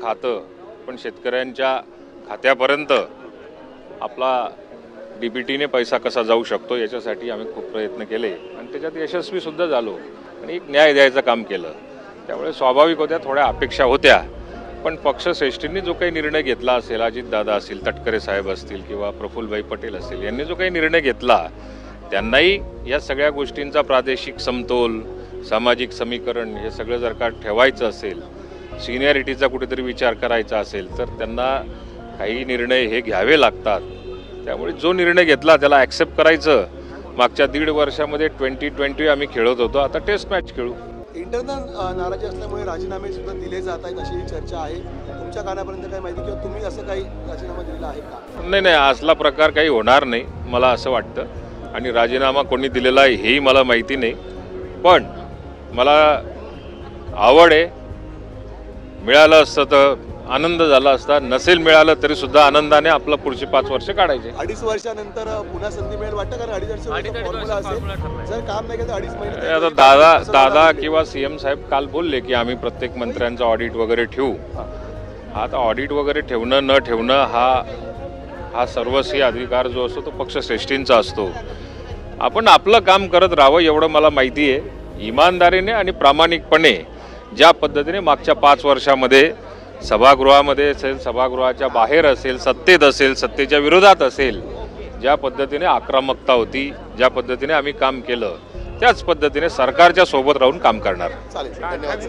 खातं पण शेतकऱ्यांच्या खात्यापर्यंत आपला DBTने पैसा कसा जाऊ शकतो याच्यासाठी आम्ही खूप प्रयत्न केले आणि त्याच्यात यशस्वीसुद्धा झालो आणि एक न्याय द्यायचं काम केलं। त्यामुळे स्वाभाविक होत्या, थोड्या अपेक्षा होत्या, पण पक्षश्रेष्ठींनी जो काही निर्णय घेतला असेल, अजितदादा असतील, तटकरे साहेब असतील किंवा प्रफुल्लभाई पटेल असतील, यांनी जो काही निर्णय घेतला त्यांनाही या सगळ्या गोष्टींचा प्रादेशिक समतोल, सामाजिक समीकरण हे सगळं जर का ठेवायचं असेल, सिनियरिटीचा कुठेतरी विचार करायचा असेल तर त्यांना काही निर्णय हे घ्यावे लागतात। त्यामुळे जो निर्णय घेतला त्याला ॲक्सेप्ट करायचं। मागच्या 1.5 वर्षामध्ये 2020 आम्ही खेळत होतो, आता टेस्ट मॅच खेळू। इंटरनल नाराजी असल्यामुळे राजीनामे सुद्धा दिले जात आहेत अशी चर्चा आहे। तुमच्या कानापर्यंत काय माहिती किंवा तुम्ही असं काही राजीनामा दिलेला आहे का? नाही, असला प्रकार काही होणार नाही मला असं वाटतं आणि राजीनामा कोणी दिलेला आहे हेही मला माहिती नाही, पण मला आवड आहे। मिळालं असतं तर आनंद झाला असता, नसेल मिळालं तरी सुद्धा आनंदाने आपलं पुढची 5 वर्ष काढायचे। 2.5 वर्षानंतर पुन्हा संधी मिळेल वाटतं, कारण 2.5 वर्ष फॉर्म्युला असेल, जर काम नाही केलं तर 2.5 महिने। आता दादा किंवा CM साहेब काल बोलले की आम्ही प्रत्येक मंत्र्यांचं ऑडिट वगैरे ठेवू। आता ऑडिट वगैरे ठेवणं न ठेवणं हा सर्वस्वी अधिकार जो असतो तो पक्षश्रेष्ठींचा असतो। आपण आपलं काम करत राहावं एवढं मला माहिती आहे। इमानदारीने आणि प्रामाणिकपणे ज्या पद्धतीने मागच्या 5 वर्षामध्ये सभागृहामध्ये असेल, सभागृहाच्या बाहेर असेल, सत्तेत असेल, सत्तेच्या विरोधात असेल, ज्या पद्धतीने आक्रमकता होती, ज्या पद्धतीने आम्ही काम केलं, त्याच पद्धतीने सरकारच्या सोबत राहून काम करणार। चालेल, धन्यवाद।